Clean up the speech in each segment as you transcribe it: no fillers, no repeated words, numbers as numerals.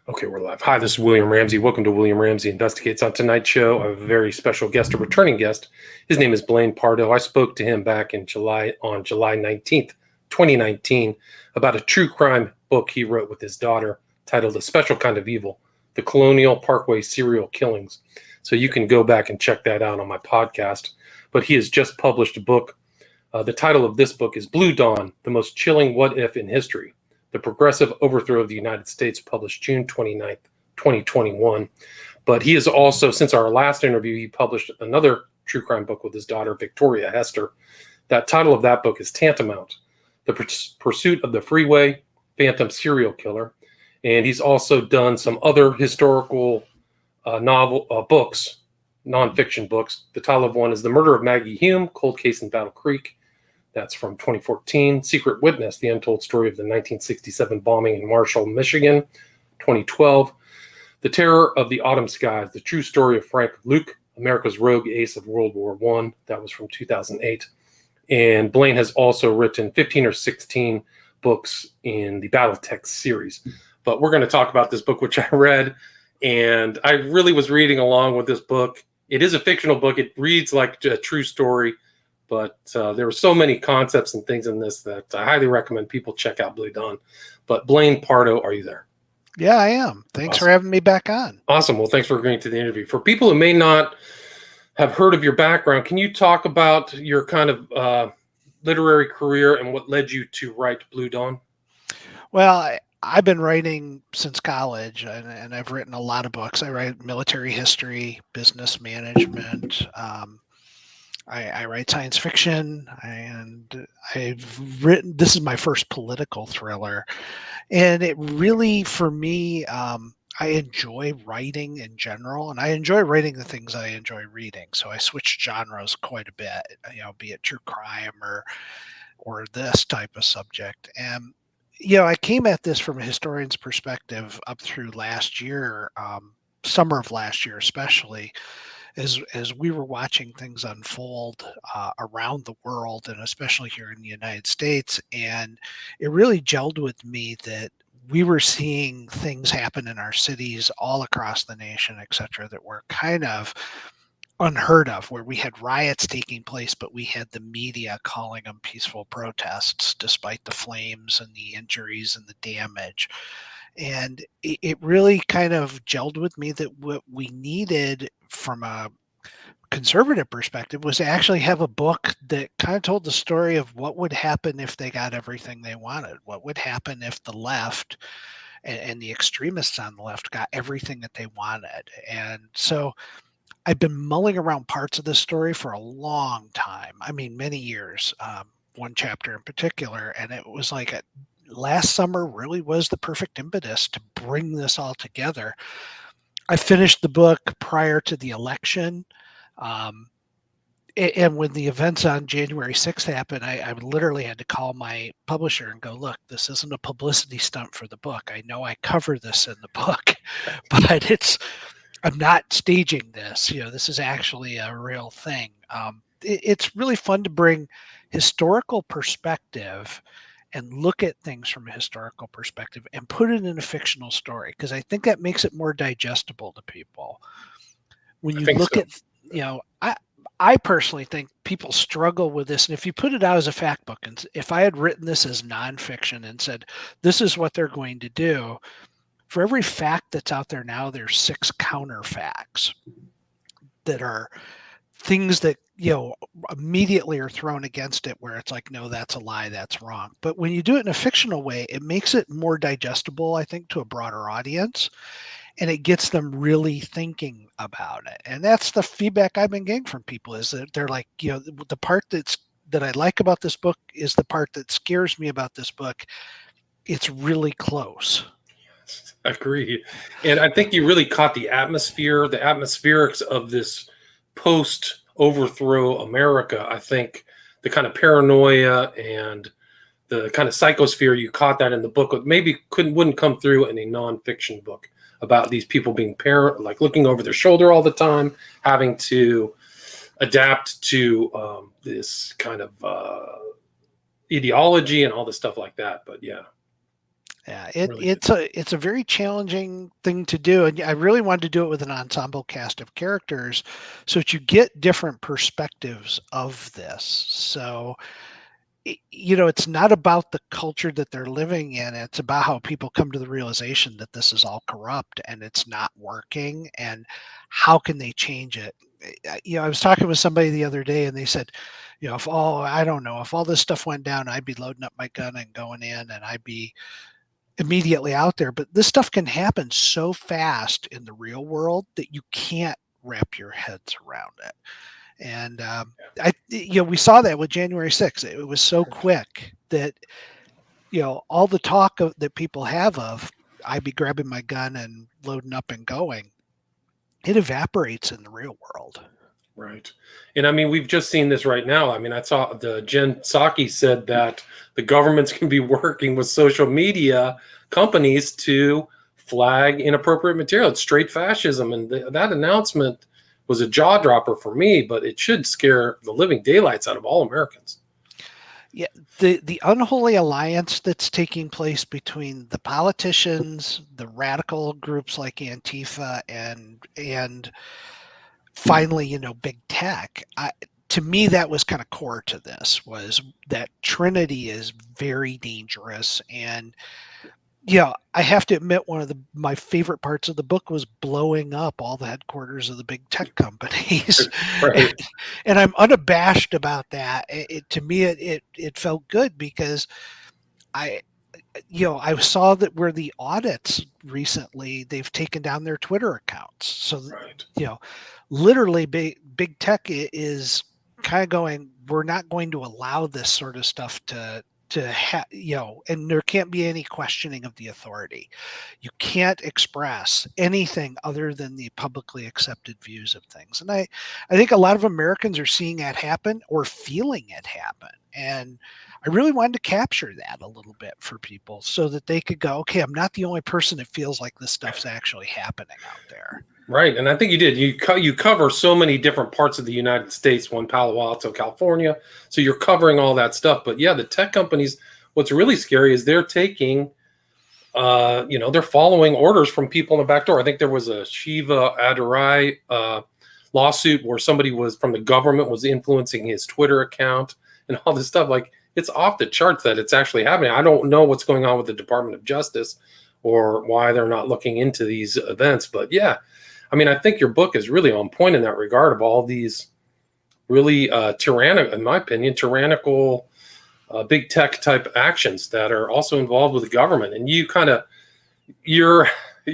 Okay, we're live. Hi, this is William Ramsey. Welcome to William Ramsey Investigates. On tonight's show, I have a very special guest, a returning guest. His name is Blaine Pardoe. I spoke to him back in July 19th, 2019, about a true crime book he wrote with his daughter titled A Special Kind of Evil, The Colonial Parkway Serial Killings. So you can go back and check that out on my podcast. But he has just published a book. The title of this book is Blue Dawn, The Most Chilling What If in History. The Progressive Overthrow of the United States, published June 29th, 2021. But he is also, since our last interview, he published another true crime book with his daughter, Victoria Hester. That title of that book is Tantamount, The Pursuit of the Freeway Phantom Serial Killer. And he's also done some other historical books, nonfiction books. The title of one is The Murder of Maggie Hume, Cold Case in Battle Creek. That's from 2014. Secret Witness, The Untold Story of the 1967 Bombing in Marshall, Michigan, 2012. The Terror of the Autumn Skies, The True Story of Frank Luke, America's Rogue Ace of World War I. That was from 2008. And Blaine has also written 15 or 16 books in the Battletech series. But we're going to talk about this book, which I read. And I really was reading along with this book. It is a fictional book. It reads like a true story. But there were so many concepts and things in this that I highly recommend people check out Blue Dawn. But Blaine Pardoe, are you there? Yeah, I am. Thanks for having me back on. Awesome. Well, thanks for agreeing to the interview. For people who may not have heard of your background, can you talk about your kind of literary career and what led you to write Blue Dawn? Well, I've been writing since college, and I've written a lot of books. I write military history, business management. I write science fiction, and I've written, this is my first political thriller. And it really, for me, I enjoy writing in general, and I enjoy writing the things I enjoy reading. So I switch genres quite a bit, be it true crime or this type of subject. And, I came at this from a historian's perspective up through last year, summer of last year, especially as we were watching things unfold around the world and especially here in the United States. And it really gelled with me that we were seeing things happen in our cities all across the nation, et cetera, that were kind of unheard of, where we had riots taking place, but we had the media calling them peaceful protests despite the flames and the injuries and the damage. And it really kind of gelled with me that what we needed from a conservative perspective was to actually have a book that kind of told the story of what would happen if they got everything they wanted. What would happen if the left and the extremists on the left got everything that they wanted. And so I've been mulling around parts of this story for a long time. I mean, many years, one chapter in particular. And it was like last summer really was the perfect impetus to bring this all together. I finished the book prior to the election. And when the events on January 6th happened, I literally had to call my publisher and go, look, this isn't a publicity stunt for the book. I know I cover this in the book, but I'm not staging this. This is actually a real thing. It's really fun to bring historical perspective and look at things from a historical perspective and put it in a fictional story, because I think that makes it more digestible to people. When you look So. at, I personally think people struggle with this. And if you put it out as a fact book, and if I had written this as nonfiction and said, this is what they're going to do, for every fact that's out there now, there's 6 counterfacts that are things that, immediately are thrown against it, where it's like, no, that's a lie, that's wrong. But when you do it in a fictional way, it makes it more digestible, I think, to a broader audience. And it gets them really thinking about it. And that's the feedback I've been getting from people, is that they're like, the part that I like about this book is the part that scares me about this book. It's really close. Agreed. And I think you really caught the atmospherics of this post-overthrow America. I think the kind of paranoia and the kind of psychosphere, you caught that in the book. Maybe wouldn't come through in a nonfiction book about these people being like looking over their shoulder all the time, having to adapt to this kind of ideology and all the stuff like that. But yeah. Yeah, Really good. it's a very challenging thing to do, and I really wanted to do it with an ensemble cast of characters, so that you get different perspectives of this. So, it's not about the culture that they're living in. It's about how people come to the realization that this is all corrupt and it's not working, and how can they change it. I was talking with somebody the other day, and they said, if all I don't know, if all this stuff went down, I'd be loading up my gun and going in, and I'd be immediately out there. But this stuff can happen so fast in the real world that you can't wrap your heads around it. And we saw that with January 6th. It was so quick that all the talk that people have of I'd be grabbing my gun and loading up and going, it evaporates in the real world. Right. And I mean, we've just seen this right now. I mean, I saw the Jen Psaki said that the government's going to be working with social media companies to flag inappropriate material. It's straight fascism. And that announcement was a jaw dropper for me, but it should scare the living daylights out of all Americans. Yeah, the unholy alliance that's taking place between the politicians, the radical groups like Antifa, and finally, big tech. To me, that was kind of core to this, was that Trinity is very dangerous. And yeah, I have to admit, one of my favorite parts of the book was blowing up all the headquarters of the big tech companies. Right. And I'm unabashed about that. To me, it felt good, because I I saw that where the audits recently, they've taken down their Twitter accounts. So, Right. you know, literally big tech is kind of going, we're not going to allow this sort of stuff and there can't be any questioning of the authority. You can't express anything other than the publicly accepted views of things. And I think a lot of Americans are seeing that happen or feeling it happen. And I really wanted to capture that a little bit for people so that they could go, okay, I'm not the only person that feels like this stuff's actually happening out there. Right, and I think you did. You cover so many different parts of the United States, one Palo Alto, California. So you're covering all that stuff. But yeah, the tech companies. What's really scary is they're taking, they're following orders from people in the back door. I think there was a Shiva Adurai lawsuit where somebody was from the government was influencing his Twitter account and all this stuff. Like, it's off the charts that it's actually happening. I don't know what's going on with the Department of Justice or why they're not looking into these events, but yeah. I mean, I think your book is really on point in that regard of all these really tyrannical, in my opinion, tyrannical big tech type actions that are also involved with the government. And you're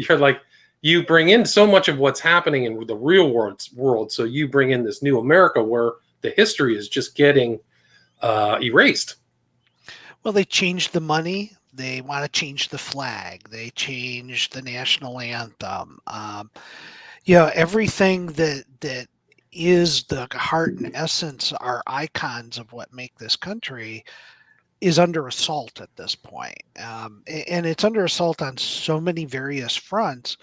like, you bring in so much of what's happening in the real world. So you bring in this new America where the history is just getting erased. Well, they changed the money. They want to change the flag. They changed the national anthem. Everything that is the heart and essence, are icons of what make this country, is under assault at this point. And it's under assault on so many various fronts.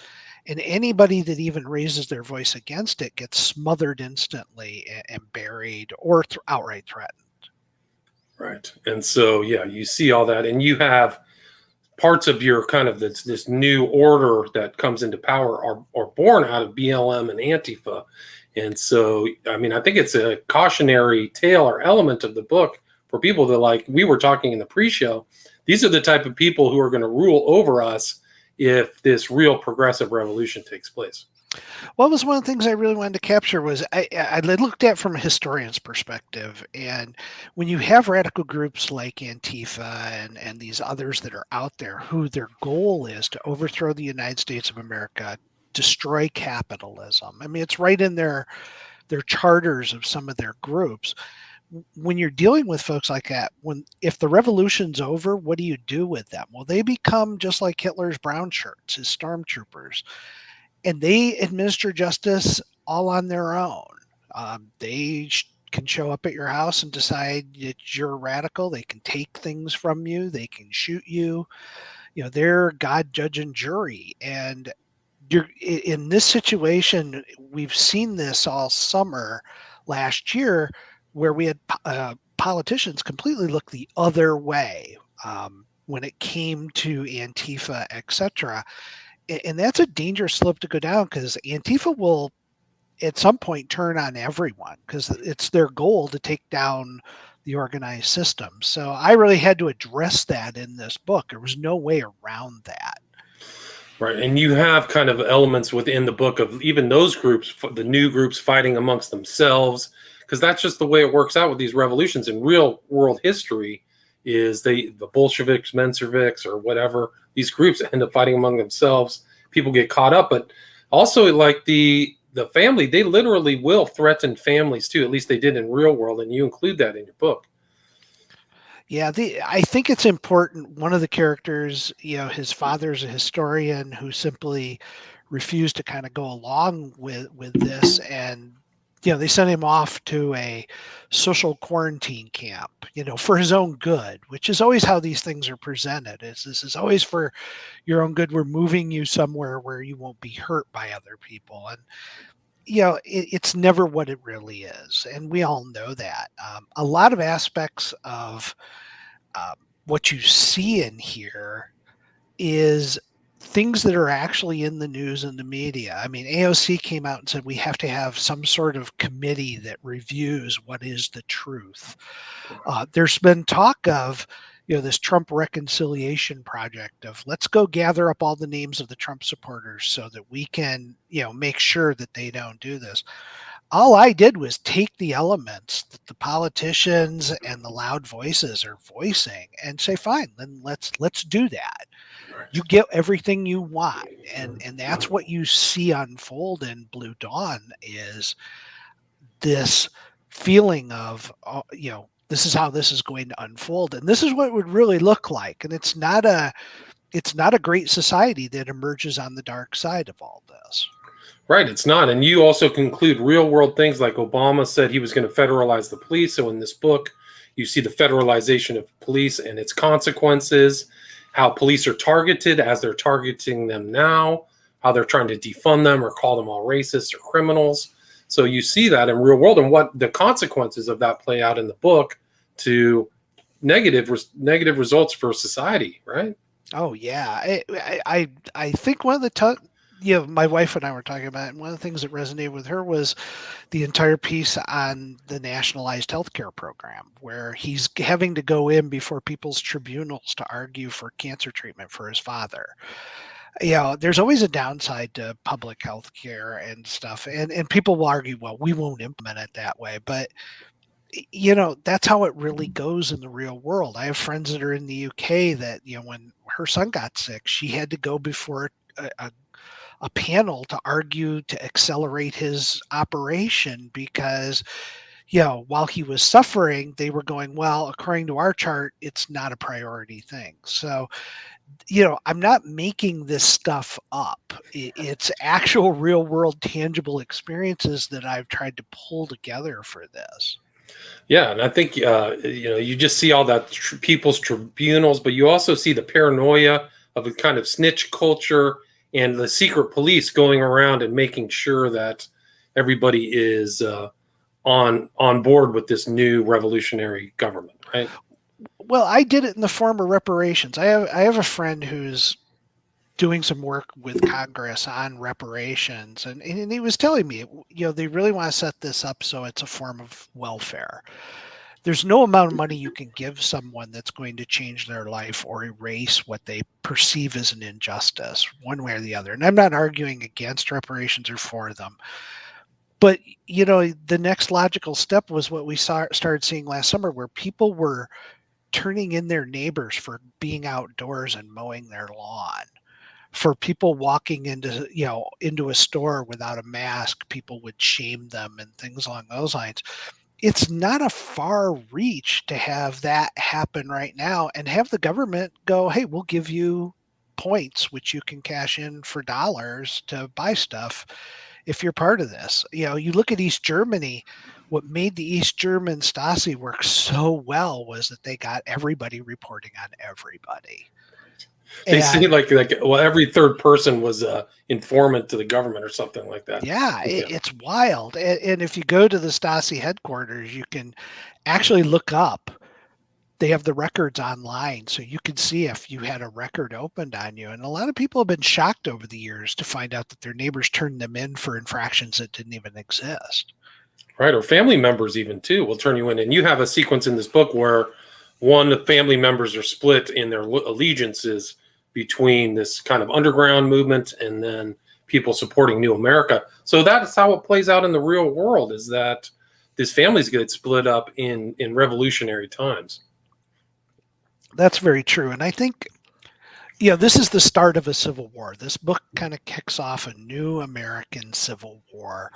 And anybody that even raises their voice against it gets smothered instantly and buried or outright threatened. Right. And so, yeah, you see all that, and you have parts of your kind of this new order that comes into power are born out of BLM and Antifa. And so, I mean, I think it's a cautionary tale or element of the book for people that, like we were talking in the pre-show, these are the type of people who are going to rule over us if this real progressive revolution takes place. What was one of the things I really wanted to capture was I looked at from a historian's perspective, and when you have radical groups like Antifa and these others that are out there who their goal is to overthrow the United States of America, destroy capitalism. I mean, it's right in their charters of some of their groups. When you're dealing with folks like that, if the revolution's over, what do you do with them? Well, they become just like Hitler's brown shirts, his stormtroopers, and they administer justice all on their own. They can show up at your house and decide that you're a radical. They can take things from you. They can shoot you. They're God, judge, and jury. And you're in this situation. We've seen this all summer last year, where we had politicians completely look the other way. when it came to Antifa, etc. And that's a dangerous slope to go down, because Antifa will at some point turn on everyone, because it's their goal to take down the organized system. So I really had to address that in this book. There was no way around that. Right. And you have kind of elements within the book of even those groups, the new groups fighting amongst themselves, because that's just the way it works out with these revolutions in real world history. Is the Bolsheviks, Mensheviks, or whatever, these groups end up fighting among themselves. People get caught up, but also like the family, they literally will threaten families too. At least they did in real world, and you include that in your book. Yeah, I think it's important. One of the characters, his father's a historian who simply refused to kind of go along with this, and they sent him off to a social quarantine camp, for his own good, which is always how these things are presented. This is always for your own good. We're moving you somewhere where you won't be hurt by other people, and it's never what it really is, and we all know that. A lot of aspects of um, what you see in here is things that are actually in the news and the media. I mean, AOC came out and said we have to have some sort of committee that reviews what is the truth. There's been talk of, this Trump reconciliation project of let's go gather up all the names of the Trump supporters so that we can, make sure that they don't do this. All I did was take the elements that the politicians and the loud voices are voicing and say, fine, then let's do that. You get everything you want. And that's what you see unfold in Blue Dawn, is this feeling of, this is how this is going to unfold. And this is what it would really look like. And it's not a great society that emerges on the dark side of all this. Right, it's not. And you also conclude real world things like Obama said he was going to federalize the police. So in this book, you see the federalization of police and its consequences, how police are targeted as they're targeting them now, how they're trying to defund them or call them all racist or criminals. So you see that in real world, and what the consequences of that play out in the book to negative results for society, right? Oh yeah, I think one of the my wife and I were talking about it, and one of the things that resonated with her was the entire piece on the nationalized healthcare program, where he's having to go in before people's tribunals to argue for cancer treatment for his father. There's always a downside to public health care and stuff, and people will argue, well, we won't implement it that way, but that's how it really goes in the real world. I have friends that are in the UK that, when her son got sick, she had to go before a panel to argue to accelerate his operation, because while he was suffering, they were going, well, according to our chart, it's not a priority thing. So I'm not making this stuff up. It's actual real world tangible experiences that I've tried to pull together for this. Yeah, and I think you just see all that people's tribunals, but you also see the paranoia of a kind of snitch culture and the secret police going around and making sure that everybody is on board with this new revolutionary government, right? Well, I did it in the form of reparations. I have a friend who's doing some work with Congress on reparations, and he was telling me, they really want to set this up so it's a form of welfare. There's no amount of money you can give someone that's going to change their life or erase what they perceive as an injustice, one way or the other. And I'm not arguing against reparations or for them. But, the next logical step was what we started seeing last summer, where people were turning in their neighbors for being outdoors and mowing their lawn. For people walking into a store without a mask, people would shame them and things along those lines. It's not a far reach to have that happen right now and have the government go, hey, we'll give you points which you can cash in for dollars to buy stuff if you're part of this. You look at East Germany. What made the East German Stasi work so well was that they got everybody reporting on everybody. They say And like well, every third person was a informant to the government or something like that. yeah, Yeah. it's wild. And if you go to the Stasi headquarters, you can actually look up they have the records online, so you can see if you had a record opened on you. And a lot of people have been shocked over the years to find out that their neighbors turned them in for infractions that didn't even exist. Right, or family members even too will turn you in. And you have a sequence in this book where one of the family members are split in their allegiances between this kind of underground movement and then people supporting New America. So that's how it plays out in the real world, is that these families get split up in revolutionary times. That's very true. And I think, this is the start of a civil war. This book kind of kicks off a new American Civil War.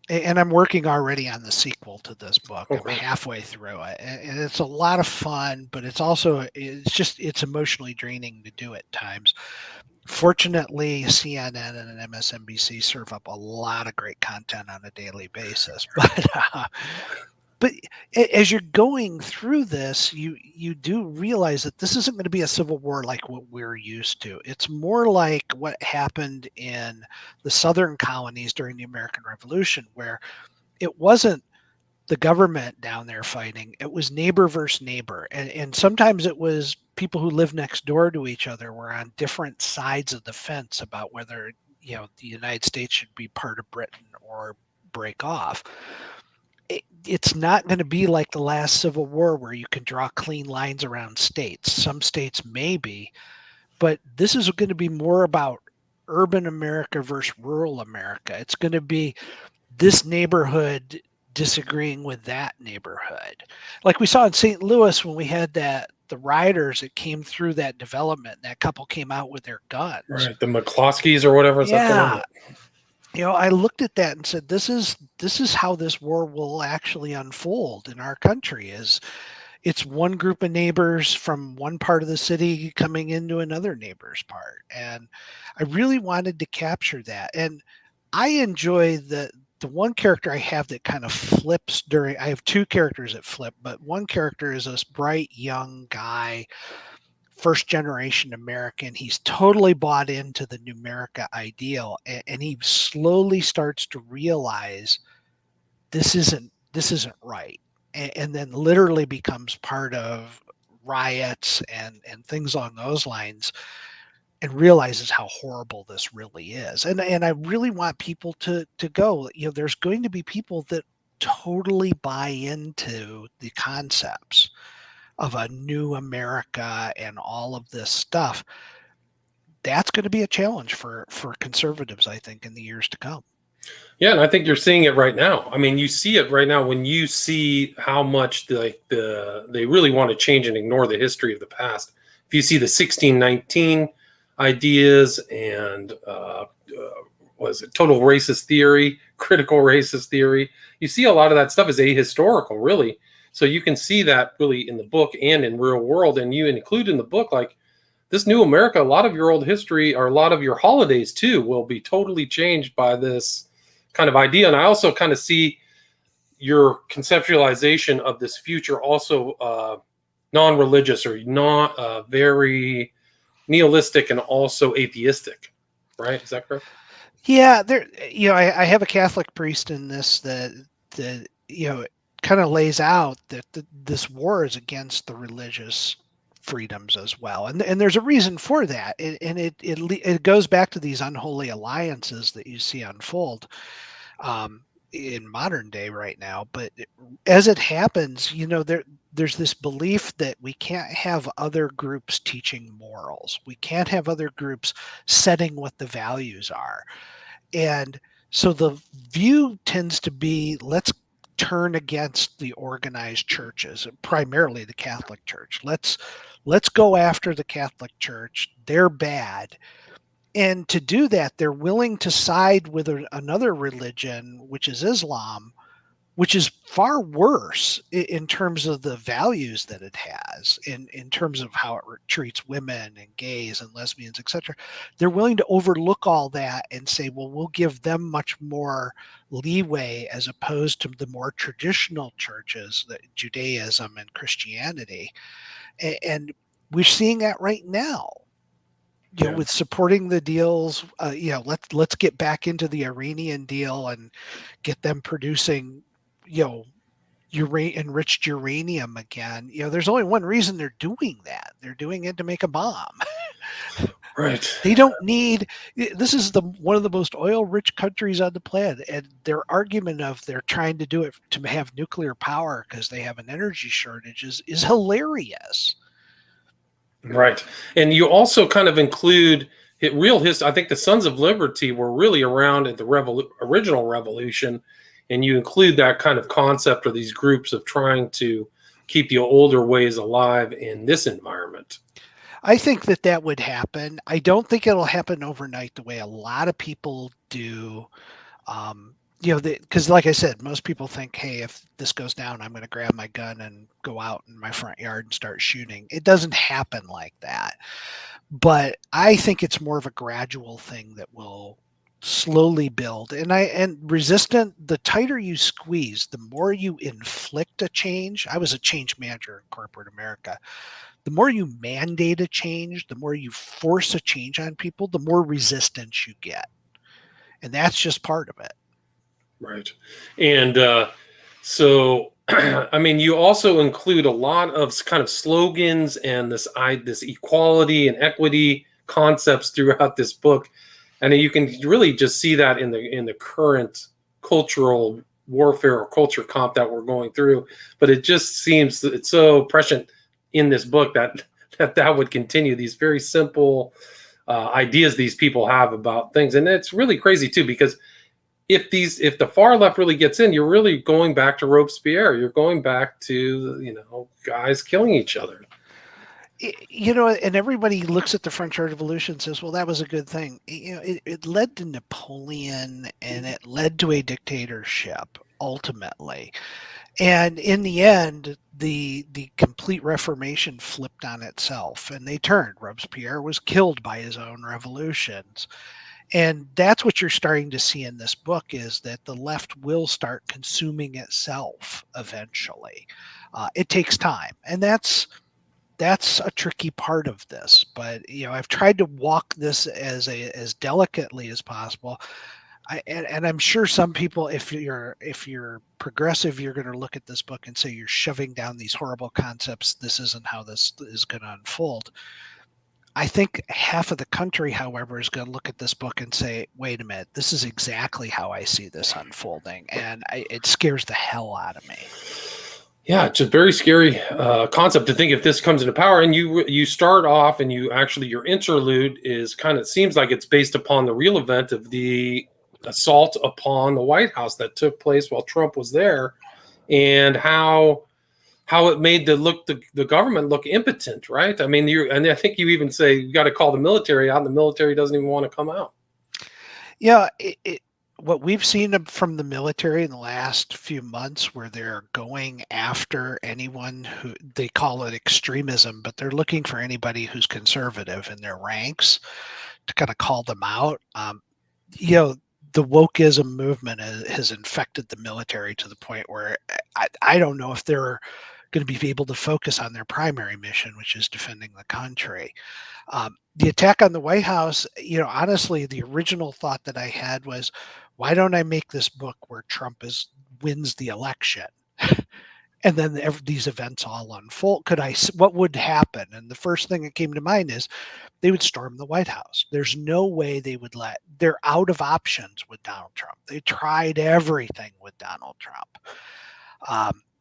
And I'm working already on the sequel to this book. I'm Okay. halfway through it, and it's a lot of fun, but it's emotionally draining to do at times. Fortunately, CNN and MSNBC serve up a lot of great content on a daily basis. But as you're going through this, you do realize that this isn't going to be a civil war like what we're used to. It's more like what happened in the southern colonies during the American Revolution, where it wasn't the government down there fighting, it was neighbor versus neighbor. And sometimes it was people who lived next door to each other were on different sides of the fence about whether, the United States should be part of Britain or break off. It's not going to be like the last Civil War where you can draw clean lines around states. Some states maybe, but this is going to be more about urban America versus rural America. It's going to be this neighborhood disagreeing with that neighborhood. Like we saw in St. Louis when we had the rioters that came through that development, that couple came out with their guns. Right. The McCloskeys or whatever, is that the name? Yeah, I looked at that and said, this is how this war will actually unfold in our country. Is it's one group of neighbors from one part of the city coming into another neighbor's part, and I really wanted to capture that. And I enjoy the one character I have that kind of flips during. I have two characters that flip, but one character is this bright young guy, first generation American. He's totally bought into the Numerica ideal, and he slowly starts to realize this isn't right, and then literally becomes part of riots and things along those lines, and realizes how horrible this really is. And I really want people to go. There's going to be people that totally buy into the concepts of a new America and all of this stuff. That's going to be a challenge for conservatives, I think, in the years to come. Yeah, and I think you're seeing it right now. I mean, you see it right now when you see how much they really want to change and ignore the history of the past. If you see the 1619 ideas and was it total racist theory, critical racist theory, you see a lot of that stuff is ahistorical, really. So you can see that really in the book and in real world, and you include in the book like this new America. A lot of your old history or a lot of your holidays too will be totally changed by this kind of idea. And I also kind of see your conceptualization of this future also non-religious or not very nihilistic and also atheistic, right? Is that correct? Yeah, there. I have a Catholic priest in this that kind of lays out that this war is against the religious freedoms as well, and there's a reason for that, and it goes back to these unholy alliances that you see unfold in modern day right now. But as it happens, there's this belief that we can't have other groups teaching morals. We can't have other groups setting what the values are. And so the view tends to be, let's turn against the organized churches, primarily the Catholic Church. Let's go after the Catholic Church. They're bad. And to do that, they're willing to side with another religion, which is Islam, which is far worse in terms of the values that it has, in terms of how it treats women and gays and lesbians, etc. They're willing to overlook all that and say, well, we'll give them much more leeway as opposed to the more traditional churches, Judaism and Christianity. And we're seeing that right now. Yeah. With supporting the deals, let's get back into the Iranian deal and get them producing, enriched uranium again. There's only one reason they're doing that. They're doing it to make a bomb. Right. They don't need. This is one of the most oil-rich countries on the planet, and their argument of they're trying to do it to have nuclear power because they have an energy shortage is hilarious. Right. And you also kind of include real history. I think the Sons of Liberty were really around at the original revolution. And you include that kind of concept or these groups of trying to keep the older ways alive in this environment. I think that would happen. I don't think it'll happen overnight the way a lot of people do. Because like I said, most people think, hey, if this goes down, I'm going to grab my gun and go out in my front yard and start shooting. It doesn't happen like that. But I think it's more of a gradual thing that will slowly build. And resistant, the tighter you squeeze, the more you inflict a change. I was a change manager in corporate America. The more you mandate a change, the more you force a change on people, the more resistance you get. And that's just part of it. Right. And so, I mean, you also include a lot of kind of slogans and this equality and equity concepts throughout this book. And you can really just see that in the current cultural warfare or culture comp that we're going through. But it just seems that it's so prescient in this book that would continue, these very simple ideas these people have about things. And it's really crazy too, because if the far left really gets in, you're really going back to Robespierre. You're going back to, guys killing each other. And everybody looks at the French Revolution and says, well, that was a good thing. It led to Napoleon, and it led to a dictatorship ultimately. And in the end, the complete Reformation flipped on itself, and they turned. Robespierre was killed by his own revolutions. And that's what you're starting to see in this book, is that the left will start consuming itself eventually. It takes time, and that's a tricky part of this. But I've tried to walk this as delicately as possible. And I'm sure some people, if you're progressive, you're going to look at this book and say you're shoving down these horrible concepts. This isn't how this is going to unfold. I think half of the country, however, is going to look at this book and say, wait a minute, this is exactly how I see this unfolding. And it scares the hell out of me. Yeah, it's a very scary concept to think if this comes into power. And you start off and your interlude is kind of seems like it's based upon the real event of the assault upon the White House that took place while Trump was there, and how it made the government look impotent, right? I mean, and I think you even say you got to call the military out, and the military doesn't even want to come out. Yeah, what we've seen from the military in the last few months, where they're going after anyone who they call it extremism, but they're looking for anybody who's conservative in their ranks to kind of call them out. The wokeism movement has infected the military to the point where I don't know if they're going to be able to focus on their primary mission, which is defending the country. The attack on the White House, honestly, the original thought that I had was, why don't I make this book where Trump wins the election? And then these events all unfold. What would happen? And the first thing that came to mind is they would storm the White House. There's no way they're out of options with Donald Trump. They tried everything with Donald Trump.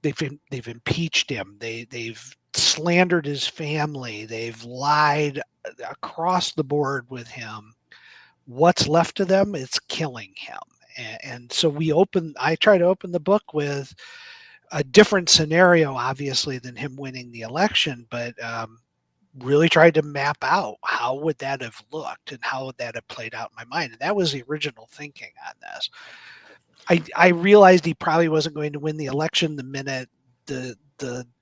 They've impeached him. They've slandered his family. They've lied across the board with him. What's left of them is killing him. And so I try to open the book with a different scenario, obviously, than him winning the election, but really tried to map out how would that have looked and how would that have played out in my mind. And that was the original thinking on this. I realized he probably wasn't going to win the election the minute the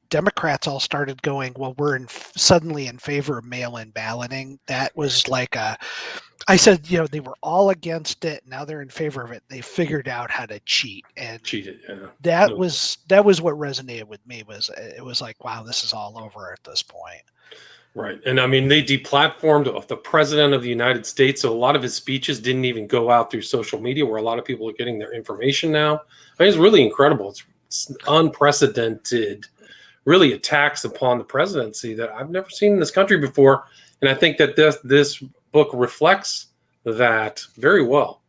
Democrats all started going, well, we're suddenly in favor of mail-in balloting. That was like I said, they were all against it. Now they're in favor of it. They figured out how to cheat, and Cheated. Yeah. that was what resonated with me. It was like, wow, this is all over at this point. Right. And I mean, they deplatformed the president of the United States. So a lot of his speeches didn't even go out through social media, where a lot of people are getting their information now. I mean, it's really incredible. It's unprecedented, really attacks upon the presidency that I've never seen in this country before. And I think that this book reflects that very well.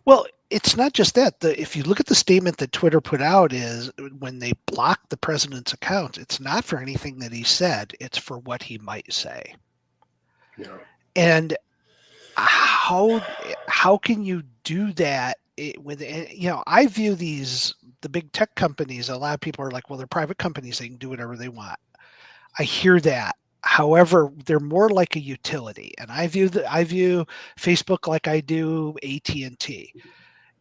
Well, it's not just that. If you look at the statement that Twitter put out, is when they blocked the president's account, it's not for anything that he said, it's for what he might say. Yeah. And how can you do that with, I view the big tech companies, a lot of people are like, well, they're private companies, they can do whatever they want. I hear that. However, they're more like a utility, and I view Facebook like I do AT&T.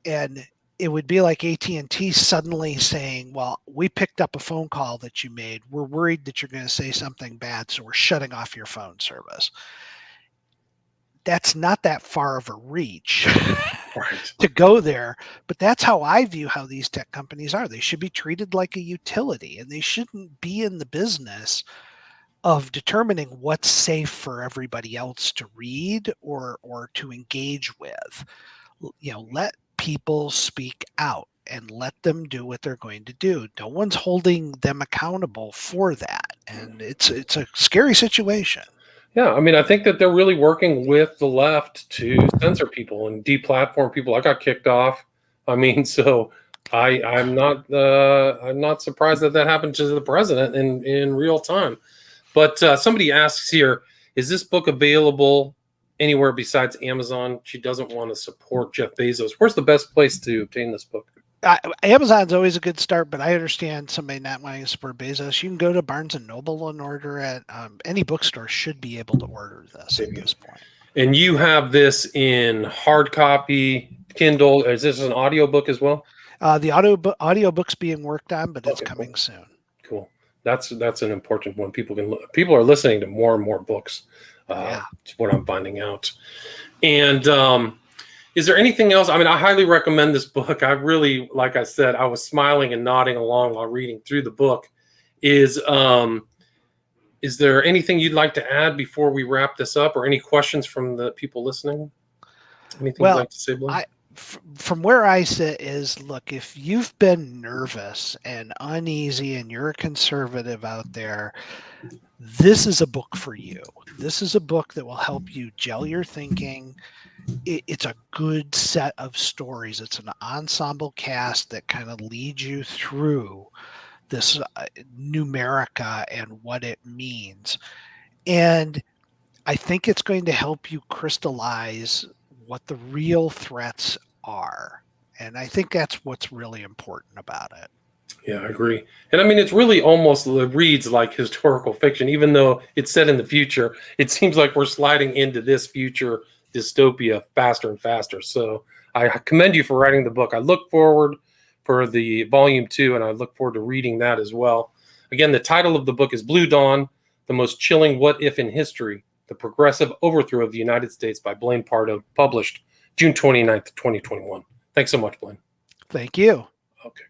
And it would be like AT&T suddenly saying, well, we picked up a phone call that you made. We're worried that you're going to say something bad, so we're shutting off your phone service. That's not that far of a reach Right. to go there, but that's how I view how these tech companies are. They should be treated like a utility, and they shouldn't be in the business of determining what's safe for everybody else to read or to engage with. Let people speak out and let them do what they're going to do. No one's holding them accountable for that, and it's a scary situation. Yeah, I mean, I think that they're really working with the left to censor people and deplatform people. I got kicked off. I mean, so I'm not surprised that happened to the president in real time. But somebody asks here, is this book available anywhere besides Amazon? She doesn't want to support Jeff Bezos. Where's the best place to obtain this book? Amazon's always a good start, but I understand somebody not wanting to support Bezos. You can go to Barnes and Noble and order it. Any bookstore should be able to order this at this point. And you have this in hard copy, Kindle. Is this an audiobook as well? The audiobook's being worked on, but it's coming soon. Cool. That's an important one. People are listening to more and more books. It's what I'm finding out. And is there anything else? I mean, I highly recommend this book. I really, like I said, I was smiling and nodding along while reading through the book. Is there anything you'd like to add before we wrap this up, or any questions from the people listening? Anything you'd like to say, Blaine? From where I sit is, look, if you've been nervous and uneasy and you're a conservative out there, this is a book for you. This is a book that will help you gel your thinking. It's a good set of stories. It's an ensemble cast that kind of leads you through this new America and what it means. And I think it's going to help you crystallize what the real threats are. And I think that's what's really important about it. Yeah, I agree. And I mean, it's really almost reads like historical fiction, even though it's set in the future. It seems like we're sliding into this future dystopia faster and faster. So I commend you for writing the book. I look forward for the volume 2, and I look forward to reading that as well. Again, the title of the book is Blue Dawn, The Most Chilling What If in History, The Progressive Overthrow of the United States by Blaine Pardoe, published June 29th, 2021. Thanks so much, Blaine. Thank you. Okay.